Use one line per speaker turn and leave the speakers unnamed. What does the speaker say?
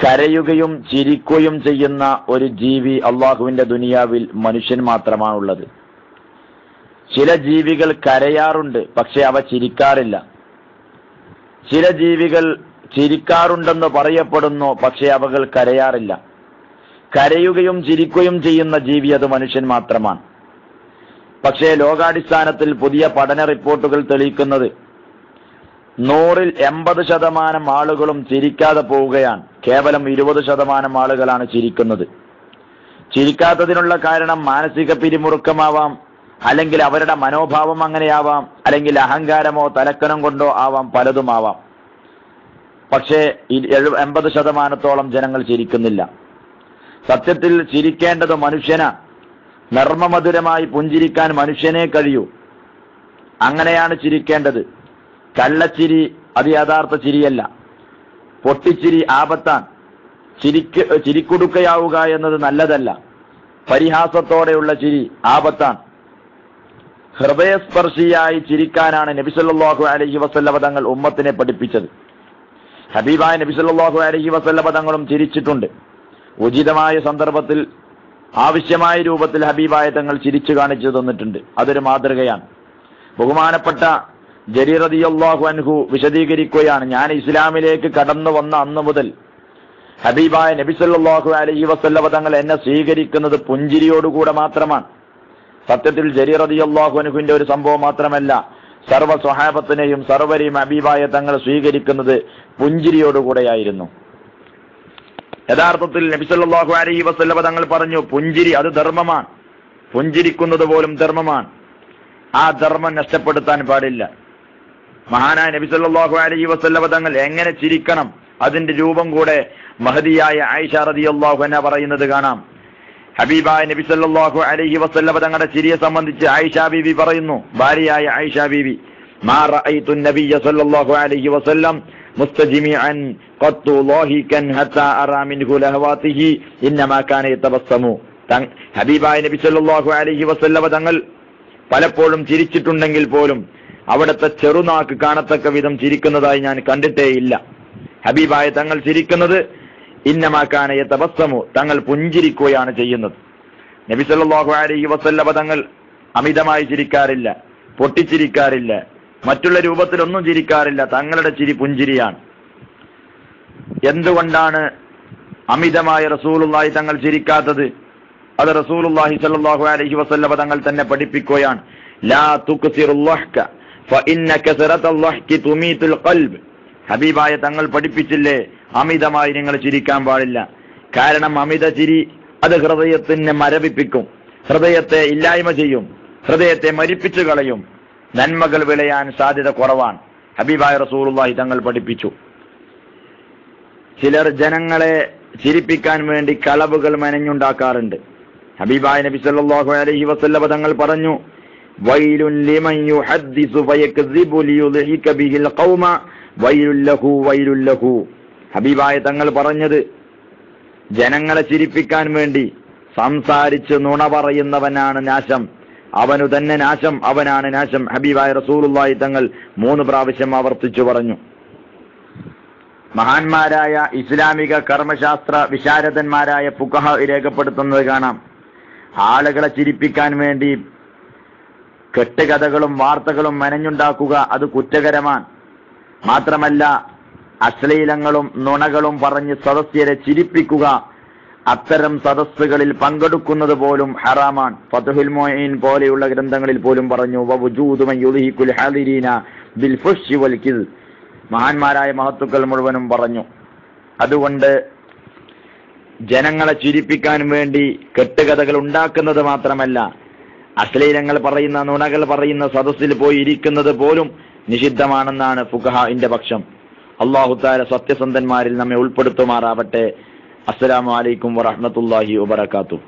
കരയുകയും ചിരിക്കുകയും ചെയ്യുന്ന ഒരു ജീവി അള്ളാഹുവിന്റെ ദുനിയാവിൽ മനുഷ്യൻ മാത്രമാണുള്ളത്. ചില ജീവികൾ കരയാറുണ്ട്, പക്ഷെ അവ ചിരിക്കാറില്ല. ചില ജീവികൾ ചിരിക്കാറുണ്ടെന്ന് പറയപ്പെടുന്നു, പക്ഷെ അവകൾ കരയാറില്ല. കരയുകയും ചിരിക്കുകയും ചെയ്യുന്ന ജീവി അത് മനുഷ്യൻ മാത്രമാണ്. പക്ഷേ ലോകാടിസ്ഥാനത്തിൽ പുതിയ പഠന റിപ്പോർട്ടുകൾ തെളിയിക്കുന്നത് 100-ൽ 80% ആളുകളും ചിരിക്കാതെ പോവുകയാണ്. കേവലം 20% ആളുകളാണ് ചിരിക്കുന്നത്. ചിരിക്കാത്തതിനുള്ള കാരണം മാനസിക പിരിമുറുക്കമാവാം, അല്ലെങ്കിൽ അവരുടെ മനോഭാവം അങ്ങനെയാവാം, അല്ലെങ്കിൽ അഹങ്കാരമോ തലക്കനം കൊണ്ടോ ആവാം, പലതുമാവാം. പക്ഷേ 80%-ഓളം ജനങ്ങൾ ചിരിക്കുന്നില്ല. സത്യത്തിൽ ചിരിക്കേണ്ടത് മനുഷ്യനാണ്. നർമ്മമധുരമായി പുഞ്ചിരിക്കാൻ മനുഷ്യനെ കഴിയൂ. അങ്ങനെയാണ് ചിരിക്കേണ്ടത്. കള്ളച്ചിരി അത് യഥാർത്ഥ ചിരിയല്ല. പൊട്ടിച്ചിരി ആപത്താണ്. ചിരിക്കുടുക്കയാവുക എന്നത് നല്ലതല്ല. പരിഹാസത്തോടെയുള്ള ചിരി ആപത്താണ്. ഹൃദയസ്പർശിയായി ചിരിക്കാനാണ് നബി സല്ലല്ലാഹു അലൈഹി വസല്ലമ തങ്ങൾ ഉമ്മത്തിനെ പഠിപ്പിച്ചത്. ഹബീബായ നബി സല്ലല്ലാഹു അലൈഹി വസല്ലമ തങ്ങളും ചിരിച്ചിട്ടുണ്ട്. ഉചിതമായ സന്ദർഭത്തിൽ ആവശ്യമായ രൂപത്തിൽ ഹബീബായ തങ്ങൾ ചിരിച്ചു കാണിച്ചു തന്നിട്ടുണ്ട്. അതൊരു മാതൃകയാണ്. ബഹുമാനപ്പെട്ട ജരീർ റളിയല്ലാഹു അൻഹു വിശദീകരിക്കുകയാണ്, ഞാൻ ഇസ്ലാമിലേക്ക് കടന്നു വന്ന അന്നു മുതൽ ഹബീബായ നബി സല്ലല്ലാഹു അലൈഹി വസല്ലമ തങ്ങൾ എന്നെ സ്വീകരിക്കുന്നത് പുഞ്ചിരിയോടുകൂടെ മാത്രമാണ്. സത്യത്തിൽ ജരീർ റളിയല്ലാഹു അൻഹുവിന്റെ ഒരു സംഭവം മാത്രമല്ല, സർവ്വ സ്വഹാബത്തിനെയും സർവരെയും ഹബീബായ തങ്ങൾ സ്വീകരിക്കുന്നത് പുഞ്ചിരിയോടുകൂടെയായിരുന്നു. യഥാർത്ഥത്തിൽ നബി സല്ലല്ലാഹു അലൈഹി വസല്ലമ തങ്ങൾ പറഞ്ഞു, പുഞ്ചിരി അത് ധർമ്മമാണ്. പുഞ്ചിരിക്കുന്നത് പോലും ധർമ്മമാണ്. ആ ധർമ്മം നഷ്ടപ്പെടുത്താൻ പാടില്ല. മഹാനായ നബി സല്ലല്ലാഹു അലൈഹി വസല്ലമ തങ്ങൾ എങ്ങനെ ചിരിക്കണം, അതിന്റെ രൂപം കൂടെ മഹദിയായ ആയിഷ റളിയല്ലാഹു അൻഹ പറയുന്നത് കാണാം. ഹബീബായ നബി സല്ലല്ലാഹു അലൈഹി വസല്ലമ തങ്ങളുടെ ചിരിയെ സംബന്ധിച്ച് ആയിഷ ബീവി പറയുന്നു, ഭാര്യയായ ആയിഷ ബീവി, മാ റഅയ്തു നബിയ സല്ലല്ലാഹു അലൈഹി വസല്ലം മുസ്തജിമിഅൻ ഖത്തു ളാഹികൻ ഹത്താ അറാ മിൻഹു ലഹവാതിഹി ഇന്നമാ കാന യതബസ്സമു. ഹബീബായ നബി സല്ലല്ലാഹു അലൈഹി വസല്ലമ തങ്ങൾ പലപ്പോഴും ചിരിച്ചിട്ടുണ്ടെങ്കിൽ പോലും അവിടുത്തെ ചെറുനാക്ക് കാണത്തക്ക വിധം ചിരിക്കുന്നതായി ഞാൻ കണ്ടിട്ടേയില്ല. ഹബീബായ തങ്ങൾ ചിരിക്കുന്നത് ഇന്നമാ കാന യതബസ്സമു, തങ്ങൾ പുഞ്ചിരിക്കുകയാണ് ചെയ്യുന്നത്. നബി സല്ലല്ലാഹു അലൈഹി വസല്ലമ തങ്ങൾ അമിതമായി ചിരിക്കാറില്ല, പൊട്ടിച്ചിരിക്കാറില്ല, മറ്റുള്ള രൂപത്തിലൊന്നും ചിരിക്കാറില്ല. തങ്ങളുടെ ചിരി പുഞ്ചിരിയാണ്. എന്തുകൊണ്ടാണ് അമിതമായ റസൂലുള്ളാഹി തങ്ങൾ ചിരിക്കാത്തത്? അത് റസൂലുള്ളാഹി സ്വല്ലല്ലാഹു അലൈഹി വസല്ലമ തങ്ങൾ തന്നെ പഠിപ്പിക്കുകയാണ്, ലാ തുക്സിറുൽ ലഹ്ക ഫഇന്ന കസറത്തുൽ ലഹ്കി തുമീതുൽ ഖൽബ്. ഹബീബായ തങ്ങൾ പഠിപ്പിച്ചില്ലേ, അമിതമായി നിങ്ങൾ ചിരിക്കാൻ പാടില്ല. കാരണം അമിത ചിരി അത് ഹൃദയത്തിനെ മരവിപ്പിക്കും, ഹൃദയത്തെ ഇല്ലായ്മ ചെയ്യും, ഹൃദയത്തെ മരിപ്പിച്ചു കളയും. നന്മകൾ വിളയാൻ സാധ്യത കുറവാണ്. ഹബീബായ റസൂലുള്ളാഹി തങ്ങൾ പഠിപ്പിച്ചു. ചിലർ ജനങ്ങളെ ചിരിപ്പിക്കാൻ വേണ്ടി കളവുകൾ മെനഞ്ഞുണ്ടാക്കാറുണ്ട്. ഹബീബായ നബി സല്ലല്ലാഹു അലൈഹി വസല്ലമ തങ്ങൾ പറഞ്ഞു, വൈലുൻ ലിമൻ യുഹദ്ദിസു ഫയക്സിബു ലിയുദ്ഹിക ബിഹിൽ ഖൗമ വൈലുൽ ലഹു വൈലുൽ ലഹു. ഹബീബായ തങ്ങൾ പറഞ്ഞത്, ജനങ്ങളെ ചിരിപ്പിക്കാൻ വേണ്ടി സംസാരിച്ച് നുണ പറയുന്നവനാണ് നാശം, അവനു തന്നെ നാശം, അവനാണ് നാശം. ഹബീബായ റസൂലുള്ളാഹി തങ്ങൾ 3 പ്രാവശ്യം ആവർത്തിച്ചു പറഞ്ഞു. മഹാന്മാരായ ഇസ്ലാമിക കർമ്മശാസ്ത്ര വിശാരദന്മാരായ ഫുഖഹ രേഖപ്പെടുത്തുന്നത് കാണാം, ആളുകളെ ചിരിപ്പിക്കാൻ വേണ്ടി കെട്ടുകഥകളും വാർത്തകളും മെനഞ്ഞുണ്ടാക്കുക അത് കുറ്റകരമാണ്. മാത്രമല്ല അശ്ലീലങ്ങളും നുണകളും പറഞ്ഞ് സദസ്യരെ ചിരിപ്പിക്കുക, അത്തരം സദസ്സുകളിൽ പങ്കെടുക്കുന്നത് പോലും ഹറാമാണ്. ഫത്ഹുൽ മുഈൻ പോലെയുള്ള ഗ്രന്ഥങ്ങളിൽ പോലും പറഞ്ഞു, വവുജൂദു മൻ യുദ്ഹികുൽ ഹാദിരീന ബിൽ ഫുശ്ശി വൽ കിസ്. മഹാന്മാരായ മഹത്തുക്കൾ മുഴുവനും പറഞ്ഞു. അതുകൊണ്ട് ജനങ്ങളെ ചിരിപ്പിക്കാൻ വേണ്ടി കെട്ടുകഥകൾ ഉണ്ടാക്കുന്നത് മാത്രമല്ല, അശ്ലീലങ്ങൾ പറയുന്ന നുണകൾ പറയുന്ന സദസ്സിൽ പോയി ഇരിക്കുന്നത് പോലും നിഷിദ്ധമാണെന്നാണ് ഫുഖഹാഇന്റെ പക്ഷം. അല്ലാഹു തആല സത്യസന്ധന്മാരിൽ നമ്മെ ഉൾപ്പെടുത്തുമാറാവട്ടെ. അസ്സലാമു അലൈക്കും വറഹ്മത്തുള്ളാഹി വബറകാതുഹു.